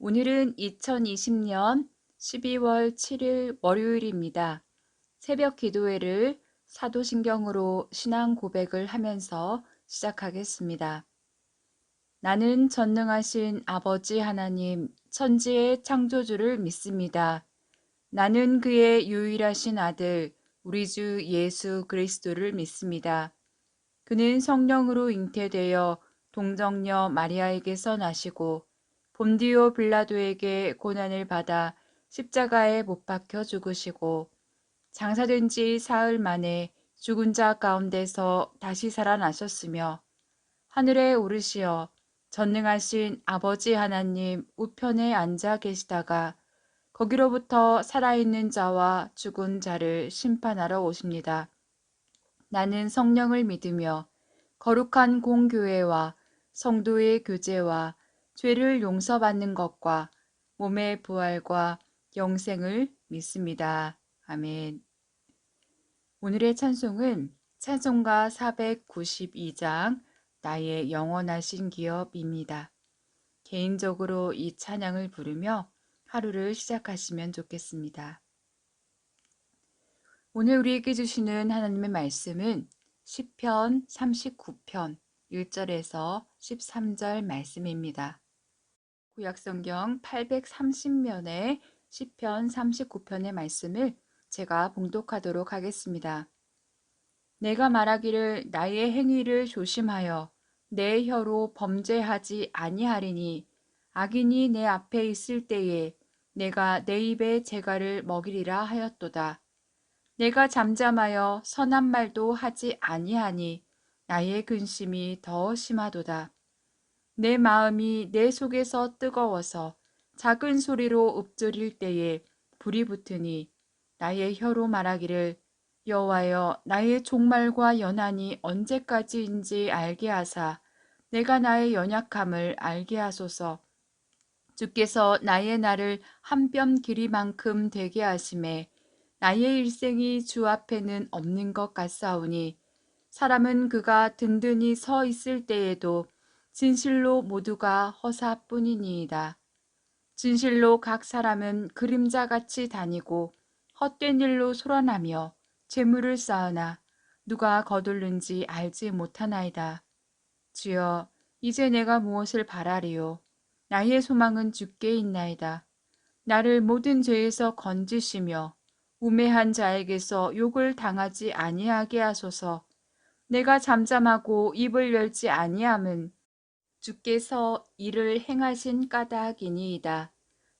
오늘은 2020년 12월 7일 월요일입니다. 새벽 기도회를 사도신경으로 신앙 고백을 하면서 시작하겠습니다. 나는 전능하신 아버지 하나님, 천지의 창조주를 믿습니다. 나는 그의 유일하신 아들, 우리 주 예수 그리스도를 믿습니다. 그는 성령으로 잉태되어 동정녀 마리아에게서 나시고 본디오 빌라도에게 고난을 받아 십자가에 못 박혀 죽으시고 장사된 지 사흘 만에 죽은 자 가운데서 다시 살아나셨으며 하늘에 오르시어 전능하신 아버지 하나님 우편에 앉아 계시다가 거기로부터 살아있는 자와 죽은 자를 심판하러 오십니다. 나는 성령을 믿으며 거룩한 공교회와 성도의 교제와 죄를 용서받는 것과 몸의 부활과 영생을 믿습니다. 아멘. 오늘의 찬송은 찬송가 492장 나의 영원하신 기업입니다. 개인적으로 이 찬양을 부르며 하루를 시작하시면 좋겠습니다. 오늘 우리에게 주시는 하나님의 말씀은 시편 39편 1절에서 13절 말씀입니다. 구약성경 830면의 시편 39편의 말씀을 제가 봉독하도록 하겠습니다. 내가 말하기를 나의 행위를 조심하여 내 혀로 범죄하지 아니하리니 악인이 내 앞에 있을 때에 내가 내 입에 재갈을 먹이리라 하였도다. 내가 잠잠하여 선한 말도 하지 아니하니 나의 근심이 더 심하도다. 내 마음이 내 속에서 뜨거워서 작은 소리로 읊조릴 때에 불이 붙으니 나의 혀로 말하기를 여호와여 나의 종말과 연한이 언제까지인지 알게 하사 내가 나의 연약함을 알게 하소서. 주께서 나의 날을 한 뼘 길이만큼 되게 하심에 나의 일생이 주 앞에는 없는 것 같사오니 사람은 그가 든든히 서 있을 때에도 진실로 모두가 허사뿐이니이다. 진실로 각 사람은 그림자같이 다니고 헛된 일로 소란하며 재물을 쌓으나 누가 거둘는지 알지 못하나이다. 주여, 이제 내가 무엇을 바라리요? 나의 소망은 주께 있나이다. 나를 모든 죄에서 건지시며 우매한 자에게서 욕을 당하지 아니하게 하소서. 내가 잠잠하고 입을 열지 아니함은 주께서 이를 행하신 까닭이니이다.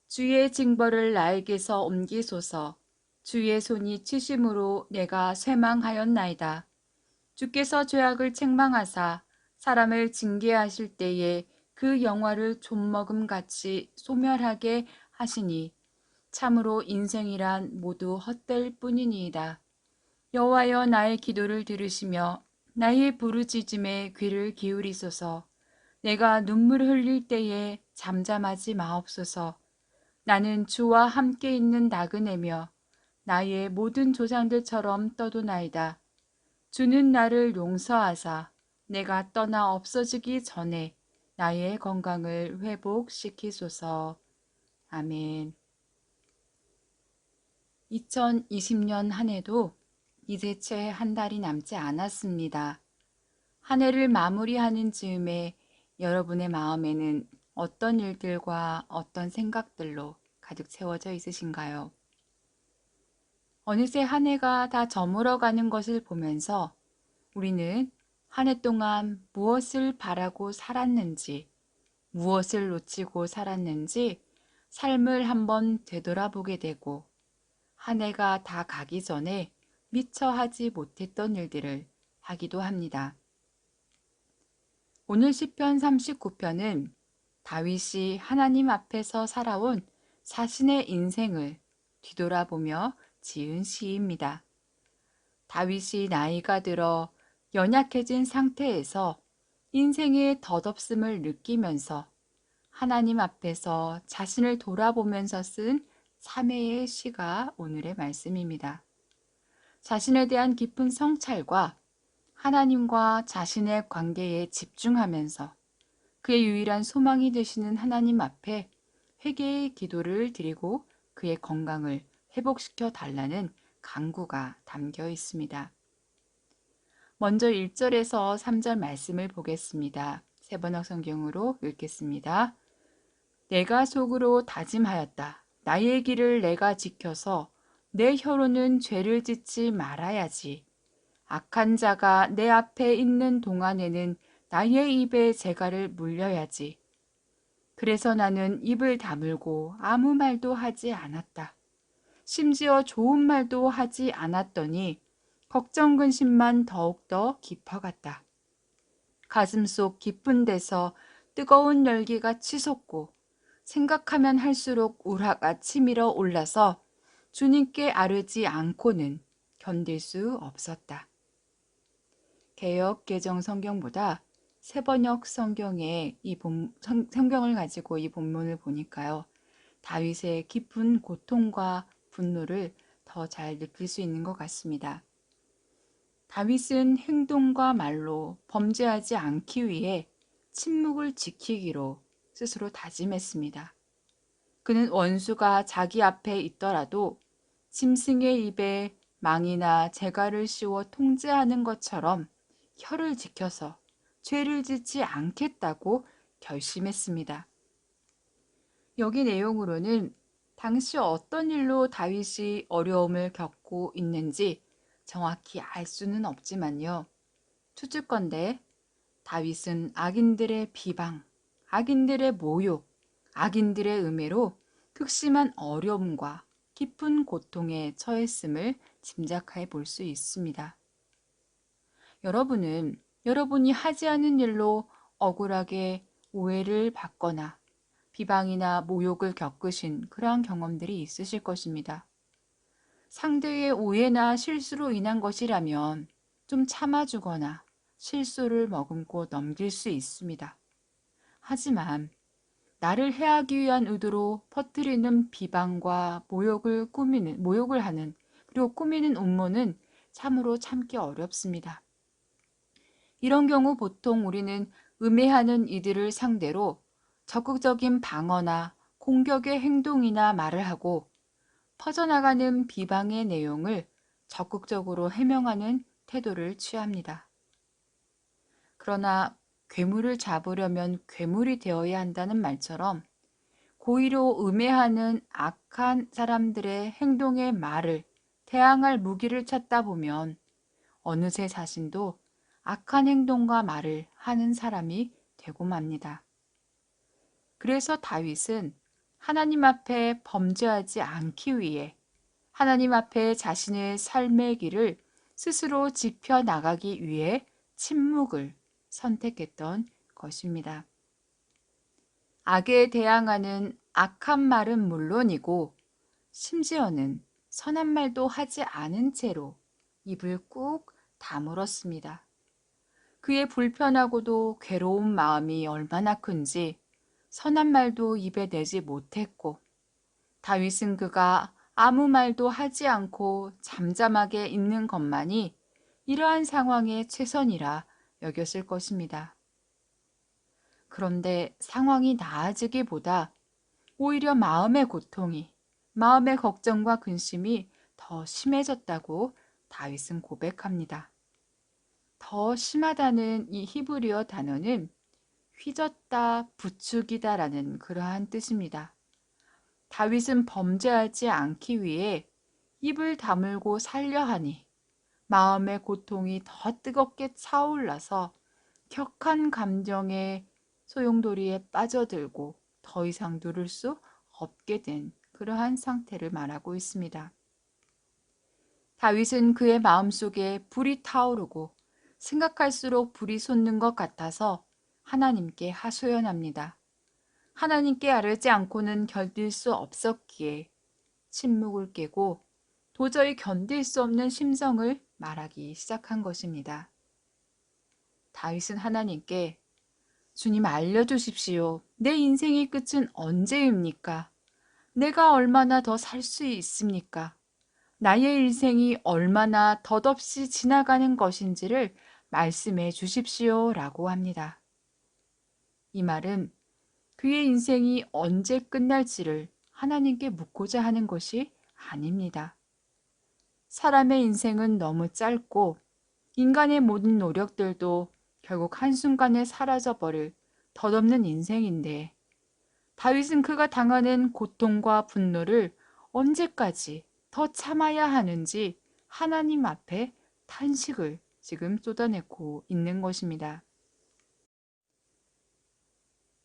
주의 징벌을 나에게서 옮기소서. 주의 손이 치심으로 내가 쇠망하였나이다. 주께서 죄악을 책망하사 사람을 징계하실 때에 그 영화를 좀먹음같이 소멸하게 하시니 참으로 인생이란 모두 헛될 뿐이니이다. 여호와여 나의 기도를 들으시며 나의 부르짖음에 귀를 기울이소서. 내가 눈물 흘릴 때에 잠잠하지 마옵소서. 나는 주와 함께 있는 나그네며 나의 모든 조상들처럼 떠도나이다. 주는 나를 용서하사 내가 떠나 없어지기 전에 나의 건강을 회복시키소서. 아멘. 2020년 한 해도 이제 채 한 달이 남지 않았습니다. 한 해를 마무리하는 즈음에 여러분의 마음에는 어떤 일들과 어떤 생각들로 가득 채워져 있으신가요? 어느새 한 해가 다 저물어가는 것을 보면서 우리는 한 해 동안 무엇을 바라고 살았는지, 무엇을 놓치고 살았는지 삶을 한번 되돌아보게 되고 한 해가 다 가기 전에 미처 하지 못했던 일들을 하기도 합니다. 오늘 시편 39편은 다윗이 하나님 앞에서 살아온 자신의 인생을 뒤돌아보며 지은 시입니다. 다윗이 나이가 들어 연약해진 상태에서 인생의 덧없음을 느끼면서 하나님 앞에서 자신을 돌아보면서 쓴 3회의 시가 오늘의 말씀입니다. 자신에 대한 깊은 성찰과 하나님과 자신의 관계에 집중하면서 그의 유일한 소망이 되시는 하나님 앞에 회개의 기도를 드리고 그의 건강을 회복시켜 달라는 간구가 담겨 있습니다. 먼저 1절에서 3절 말씀을 보겠습니다. 세번역 성경으로 읽겠습니다. 내가 속으로 다짐하였다. 나의 길을 내가 지켜서 내 혀로는 죄를 짓지 말아야지. 악한 자가 내 앞에 있는 동안에는 나의 입에 재갈을 물려야지. 그래서 나는 입을 다물고 아무 말도 하지 않았다. 심지어 좋은 말도 하지 않았더니 걱정 근심만 더욱더 깊어갔다. 가슴속 깊은 데서 뜨거운 열기가 치솟고 생각하면 할수록 우라가 치밀어 올라서 주님께 아르지 않고는 견딜 수 없었다. 개역 개정 성경보다 세번역 성경의 성경을 가지고 이 본문을 보니까요. 다윗의 깊은 고통과 분노를 더 잘 느낄 수 있는 것 같습니다. 다윗은 행동과 말로 범죄하지 않기 위해 침묵을 지키기로 스스로 다짐했습니다. 그는 원수가 자기 앞에 있더라도 짐승의 입에 망이나 재갈을 씌워 통제하는 것처럼 혀를 지켜서 죄를 짓지 않겠다고 결심했습니다. 여기 내용으로는 당시 어떤 일로 다윗이 어려움을 겪고 있는지 정확히 알 수는 없지만요. 추측건대 다윗은 악인들의 비방, 악인들의 모욕, 악인들의 음해로 극심한 어려움과 깊은 고통에 처했음을 짐작해 볼 수 있습니다. 여러분은 여러분이 하지 않은 일로 억울하게 오해를 받거나 비방이나 모욕을 겪으신 그러한 경험들이 있으실 것입니다. 상대의 오해나 실수로 인한 것이라면 좀 참아주거나 실수를 머금고 넘길 수 있습니다. 하지만 나를 해하기 위한 의도로 퍼뜨리는 비방과 모욕을 하는 그리고 꾸미는 음모는 참으로 참기 어렵습니다. 이런 경우 보통 우리는 음해하는 이들을 상대로 적극적인 방어나 공격의 행동이나 말을 하고 퍼져나가는 비방의 내용을 적극적으로 해명하는 태도를 취합니다. 그러나 괴물을 잡으려면 괴물이 되어야 한다는 말처럼 고의로 음해하는 악한 사람들의 행동의 말을 대항할 무기를 찾다 보면 어느새 자신도 악한 행동과 말을 하는 사람이 되고 맙니다. 그래서 다윗은 하나님 앞에 범죄하지 않기 위해 하나님 앞에 자신의 삶의 길을 스스로 지켜나가기 위해 침묵을 선택했던 것입니다. 악에 대항하는 악한 말은 물론이고 심지어는 선한 말도 하지 않은 채로 입을 꾹 다물었습니다. 그의 불편하고도 괴로운 마음이 얼마나 큰지 선한 말도 입에 내지 못했고 다윗은 그가 아무 말도 하지 않고 잠잠하게 있는 것만이 이러한 상황의 최선이라 여겼을 것입니다. 그런데 상황이 나아지기보다 오히려 마음의 고통이, 마음의 걱정과 근심이 더 심해졌다고 다윗은 고백합니다. 더 심하다는 이 히브리어 단어는 휘젓다, 부추기다라는 그러한 뜻입니다. 다윗은 범죄하지 않기 위해 입을 다물고 살려 하니 마음의 고통이 더 뜨겁게 차올라서 격한 감정의 소용돌이에 빠져들고 더 이상 누를 수 없게 된 그러한 상태를 말하고 있습니다. 다윗은 그의 마음속에 불이 타오르고 생각할수록 불이 솟는 것 같아서 하나님께 하소연합니다. 하나님께 아뢰지 않고는 견딜 수 없었기에 침묵을 깨고 도저히 견딜 수 없는 심정을 말하기 시작한 것입니다. 다윗은 하나님께 주님 알려주십시오. 내 인생의 끝은 언제입니까? 내가 얼마나 더 살 수 있습니까? 나의 일생이 얼마나 덧없이 지나가는 것인지를 말씀해 주십시오 라고 합니다. 이 말은 그의 인생이 언제 끝날지를 하나님께 묻고자 하는 것이 아닙니다. 사람의 인생은 너무 짧고 인간의 모든 노력들도 결국 한순간에 사라져버릴 덧없는 인생인데 다윗은 그가 당하는 고통과 분노를 언제까지 더 참아야 하는지 하나님 앞에 탄식을 지금 쏟아내고 있는 것입니다.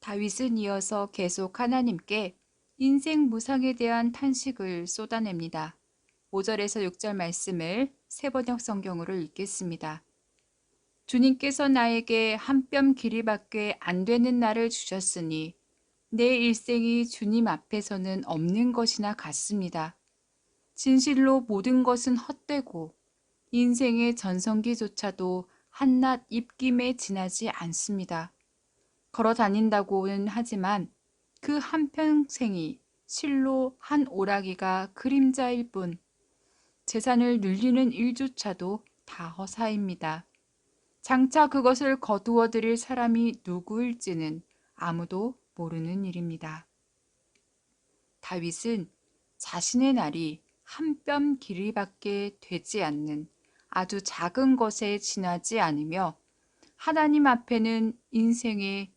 다윗은 이어서 계속 하나님께 인생 무상에 대한 탄식을 쏟아냅니다. 5절에서 6절 말씀을 새번역 성경으로 읽겠습니다. 주님께서 나에게 한 뼘 길이밖에 안 되는 날을 주셨으니 내 일생이 주님 앞에서는 없는 것이나 같습니다. 진실로 모든 것은 헛되고 인생의 전성기조차도 한낱 입김에 지나지 않습니다. 걸어 다닌다고는 하지만 그 한평생이 실로 한 오라기가 그림자일 뿐 재산을 늘리는 일조차도 다 허사입니다. 장차 그것을 거두어 드릴 사람이 누구일지는 아무도 모르는 일입니다. 다윗은 자신의 날이 한 뼘 길이밖에 되지 않는 아주 작은 것에 지나지 않으며 하나님 앞에는 인생의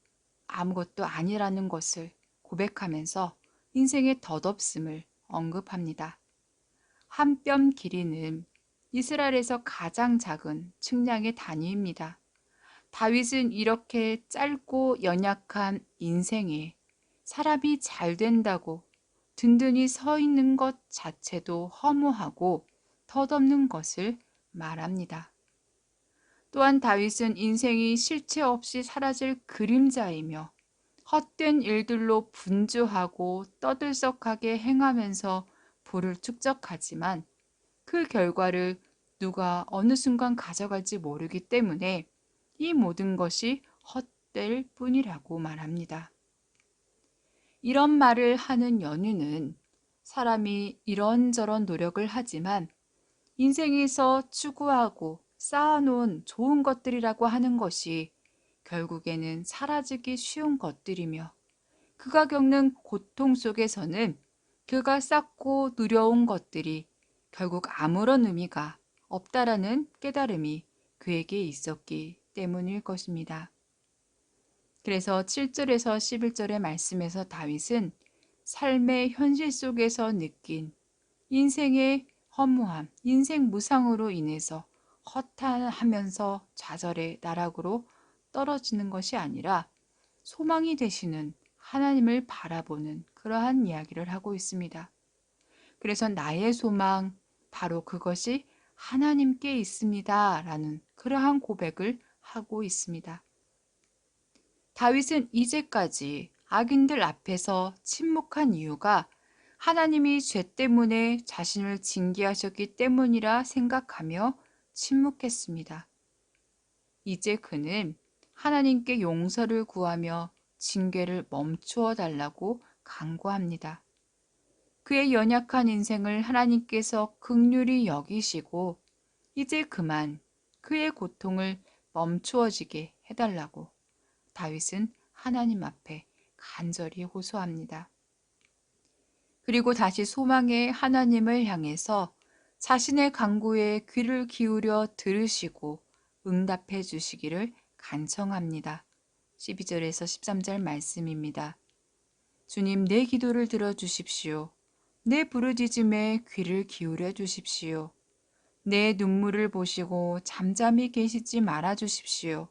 아무것도 아니라는 것을 고백하면서 인생의 덧없음을 언급합니다. 한 뼘 길이는 이스라엘에서 가장 작은 측량의 단위입니다. 다윗은 이렇게 짧고 연약한 인생에 사람이 잘 된다고 든든히 서 있는 것 자체도 허무하고 덧없는 것을 말합니다. 또한 다윗은 인생이 실체 없이 사라질 그림자이며 헛된 일들로 분주하고 떠들썩하게 행하면서 부를 축적하지만 그 결과를 누가 어느 순간 가져갈지 모르기 때문에 이 모든 것이 헛될 뿐이라고 말합니다. 이런 말을 하는 연유는 사람이 이런저런 노력을 하지만 인생에서 추구하고 쌓아놓은 좋은 것들이라고 하는 것이 결국에는 사라지기 쉬운 것들이며 그가 겪는 고통 속에서는 그가 쌓고 누려온 것들이 결국 아무런 의미가 없다라는 깨달음이 그에게 있었기 때문일 것입니다. 그래서 7절에서 11절의 말씀에서 다윗은 삶의 현실 속에서 느낀 인생의 허무함, 인생 무상으로 인해서 허탄하면서 좌절의 나락으로 떨어지는 것이 아니라 소망이 되시는 하나님을 바라보는 그러한 이야기를 하고 있습니다. 그래서 나의 소망, 바로 그것이 하나님께 있습니다. 라는 그러한 고백을 하고 있습니다. 다윗은 이제까지 악인들 앞에서 침묵한 이유가 하나님이 죄 때문에 자신을 징계하셨기 때문이라 생각하며 침묵했습니다. 이제 그는 하나님께 용서를 구하며 징계를 멈추어 달라고 간구합니다. 그의 연약한 인생을 하나님께서 긍휼히 여기시고 이제 그만 그의 고통을 멈추어지게 해달라고 다윗은 하나님 앞에 간절히 호소합니다. 그리고 다시 소망의 하나님을 향해서 자신의 간구에 귀를 기울여 들으시고 응답해 주시기를 간청합니다. 12절에서 13절 말씀입니다. 주님, 내 기도를 들어주십시오. 내 부르짖음에 귀를 기울여 주십시오. 내 눈물을 보시고 잠잠히 계시지 말아 주십시오.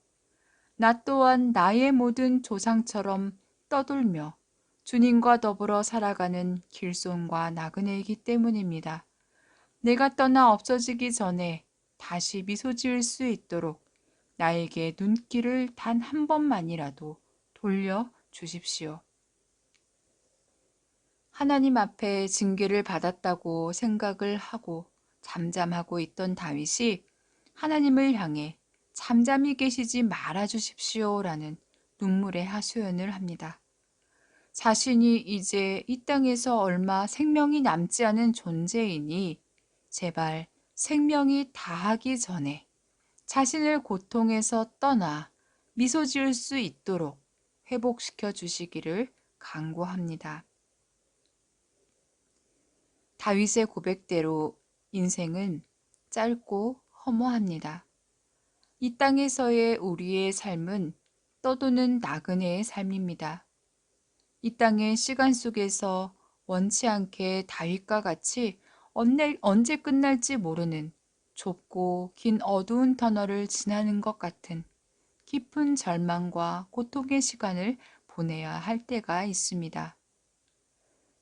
나 또한 나의 모든 조상처럼 떠돌며 주님과 더불어 살아가는 길손과 나그네이기 때문입니다. 내가 떠나 없어지기 전에 다시 미소 지을 수 있도록 나에게 눈길을 단 한 번만이라도 돌려 주십시오. 하나님 앞에 징계를 받았다고 생각을 하고 잠잠하고 있던 다윗이 하나님을 향해 잠잠히 계시지 말아 주십시오라는 눈물의 하소연을 합니다. 자신이 이제 이 땅에서 얼마 생명이 남지 않은 존재이니 제발 생명이 다하기 전에 자신을 고통에서 떠나 미소 지을 수 있도록 회복시켜 주시기를 강구합니다. 다윗의 고백대로 인생은 짧고 허무합니다. 이 땅에서의 우리의 삶은 떠도는 나그네의 삶입니다. 이 땅의 시간 속에서 원치 않게 다윗과 같이 언제 끝날지 모르는 좁고 긴 어두운 터널을 지나는 것 같은 깊은 절망과 고통의 시간을 보내야 할 때가 있습니다.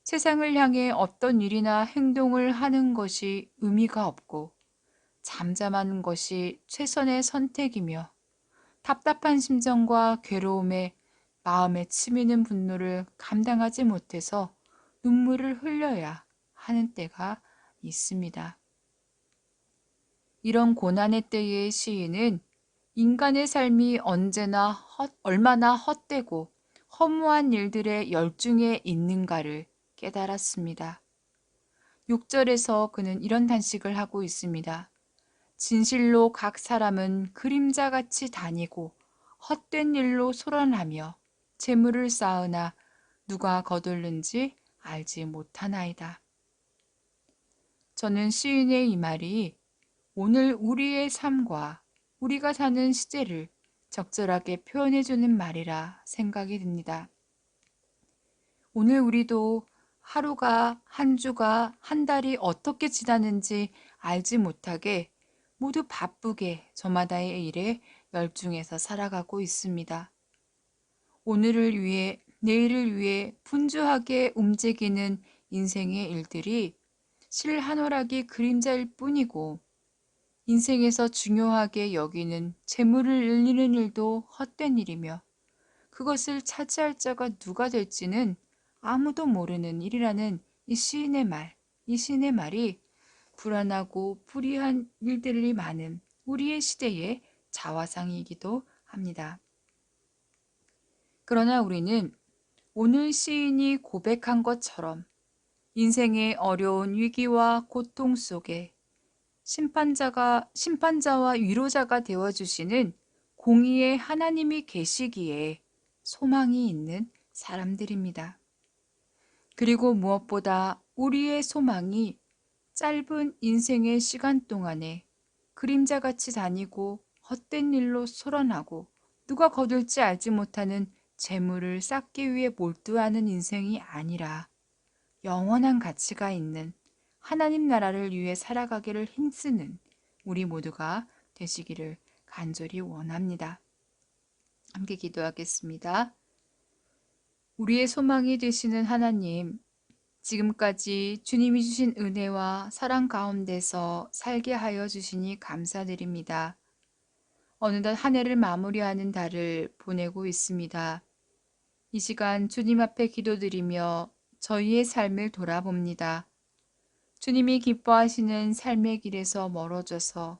세상을 향해 어떤 일이나 행동을 하는 것이 의미가 없고 잠잠하는 것이 최선의 선택이며 답답한 심정과 괴로움에 마음에 치미는 분노를 감당하지 못해서 눈물을 흘려야 하는 때가 있습니다. 이런 고난의 때의 시인은 인간의 삶이 얼마나 헛되고 허무한 일들의 열중에 있는가를 깨달았습니다. 6절에서 그는 이런 단식을 하고 있습니다. 진실로 각 사람은 그림자같이 다니고 헛된 일로 소란하며 재물을 쌓으나 누가 거둘는지 알지 못하나이다. 저는 시인의 이 말이 오늘 우리의 삶과 우리가 사는 시제를 적절하게 표현해주는 말이라 생각이 듭니다. 오늘 우리도 하루가, 한 주가, 한 달이 어떻게 지나는지 알지 못하게 모두 바쁘게 저마다의 일에 열중해서 살아가고 있습니다. 오늘을 위해, 내일을 위해 분주하게 움직이는 인생의 일들이 실한오락이 그림자일 뿐이고 인생에서 중요하게 여기는 재물을 늘리는 일도 헛된 일이며 그것을 차지할 자가 누가 될지는 아무도 모르는 일이라는 이 시인의 말이 불안하고 불이한 일들이 많은 우리의 시대의 자화상이기도 합니다. 그러나 우리는 오늘 시인이 고백한 것처럼 인생의 어려운 위기와 고통 속에 심판자와 위로자가 되어주시는 공의의 하나님이 계시기에 소망이 있는 사람들입니다. 그리고 무엇보다 우리의 소망이 짧은 인생의 시간 동안에 그림자같이 다니고 헛된 일로 소란하고 누가 거둘지 알지 못하는 재물을 쌓기 위해 몰두하는 인생이 아니라 영원한 가치가 있는 하나님 나라를 위해 살아가기를 힘쓰는 우리 모두가 되시기를 간절히 원합니다. 함께 기도하겠습니다. 우리의 소망이 되시는 하나님, 지금까지 주님이 주신 은혜와 사랑 가운데서 살게 하여 주시니 감사드립니다. 어느덧 한 해를 마무리하는 달을 보내고 있습니다. 이 시간 주님 앞에 기도드리며 저희의 삶을 돌아봅니다. 주님이 기뻐하시는 삶의 길에서 멀어져서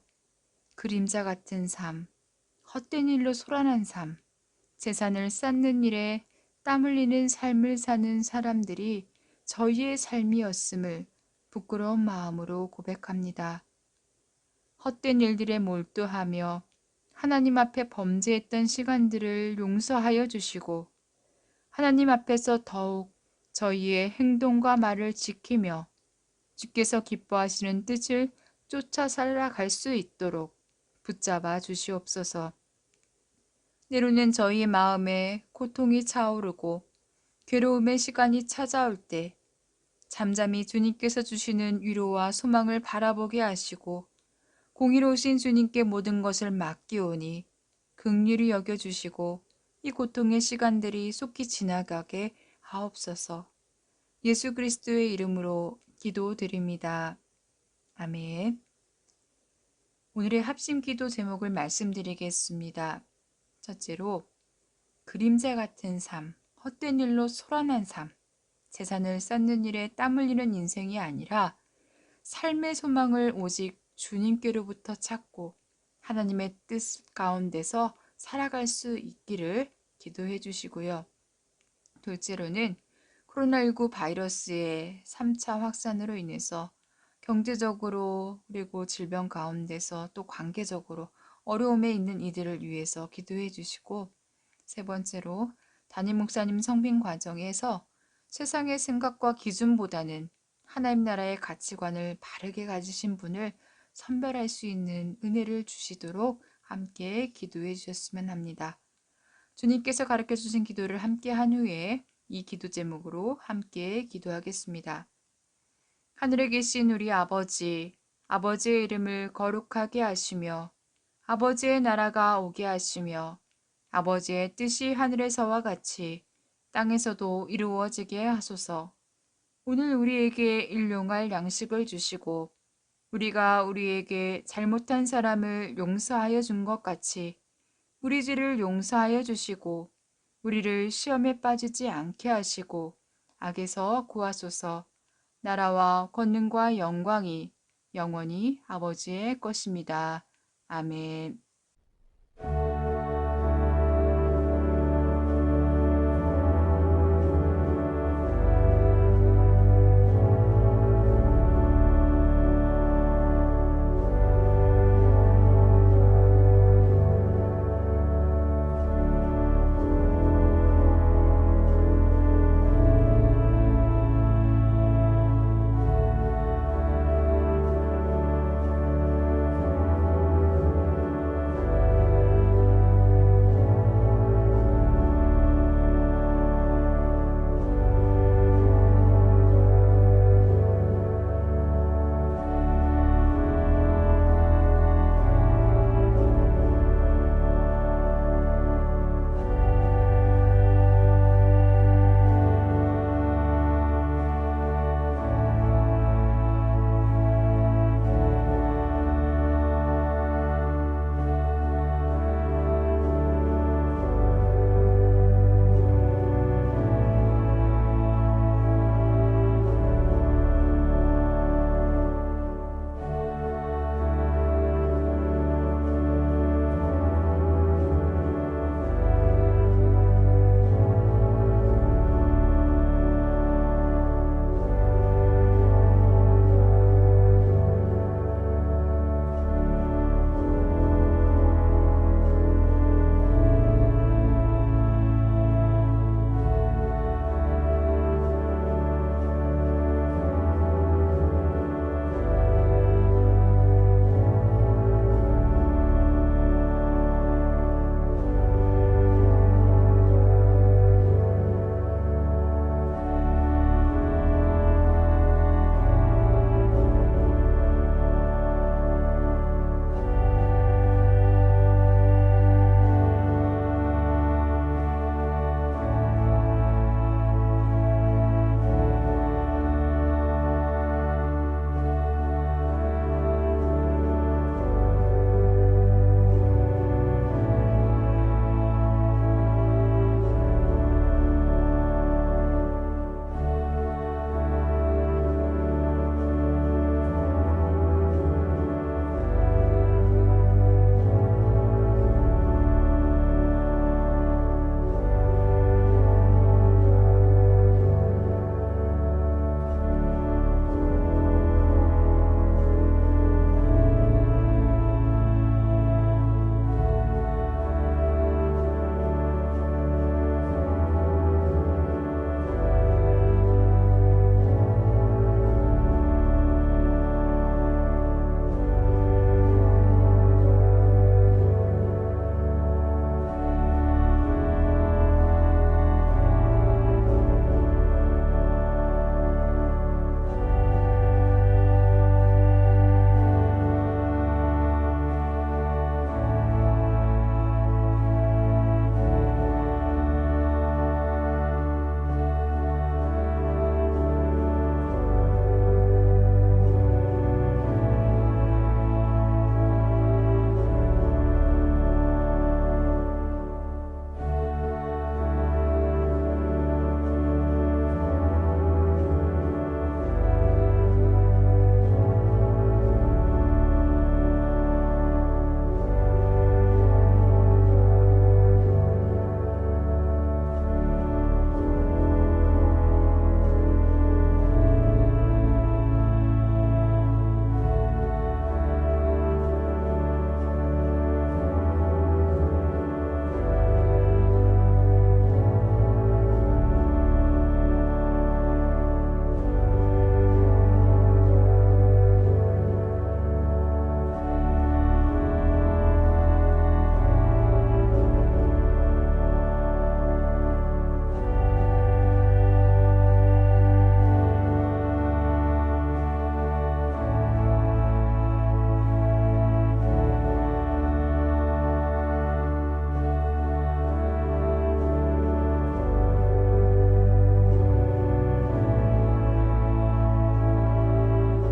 그림자 같은 삶, 헛된 일로 소란한 삶, 재산을 쌓는 일에 땀 흘리는 삶을 사는 사람들이 저희의 삶이었음을 부끄러운 마음으로 고백합니다. 헛된 일들에 몰두하며 하나님 앞에 범죄했던 시간들을 용서하여 주시고 하나님 앞에서 더욱 저희의 행동과 말을 지키며 주께서 기뻐하시는 뜻을 쫓아 살아갈 수 있도록 붙잡아 주시옵소서. 때로는 저희의 마음에 고통이 차오르고 괴로움의 시간이 찾아올 때 잠잠히 주님께서 주시는 위로와 소망을 바라보게 하시고 공의로우신 주님께 모든 것을 맡기오니 긍휼히 여겨주시고 이 고통의 시간들이 속히 지나가게 하옵소서. 예수 그리스도의 이름으로 기도드립니다. 아멘. 오늘의 합심 기도 제목을 말씀드리겠습니다. 첫째로 그림자 같은 삶, 헛된 일로 소란한 삶, 재산을 쌓는 일에 땀 흘리는 인생이 아니라 삶의 소망을 오직 주님께로부터 찾고 하나님의 뜻 가운데서 살아갈 수 있기를 기도해 주시고요. 둘째로는 코로나19 바이러스의 3차 확산으로 인해서 경제적으로 그리고 질병 가운데서 또 관계적으로 어려움에 있는 이들을 위해서 기도해 주시고 세 번째로 담임 목사님 성빈 과정에서 세상의 생각과 기준보다는 하나님 나라의 가치관을 바르게 가지신 분을 선별할 수 있는 은혜를 주시도록 함께 기도해 주셨으면 합니다. 주님께서 가르쳐 주신 기도를 함께 한 후에 이 기도 제목으로 함께 기도하겠습니다. 하늘에 계신 우리 아버지, 아버지의 이름을 거룩하게 하시며 아버지의 나라가 오게 하시며 아버지의 뜻이 하늘에서와 같이 땅에서도 이루어지게 하소서. 오늘 우리에게 일용할 양식을 주시고 우리가 우리에게 잘못한 사람을 용서하여 준 것 같이 우리 죄를 용서하여 주시고 우리를 시험에 빠지지 않게 하시고 악에서 구하소서. 나라와 권능과 영광이 영원히 아버지의 것입니다. 아멘.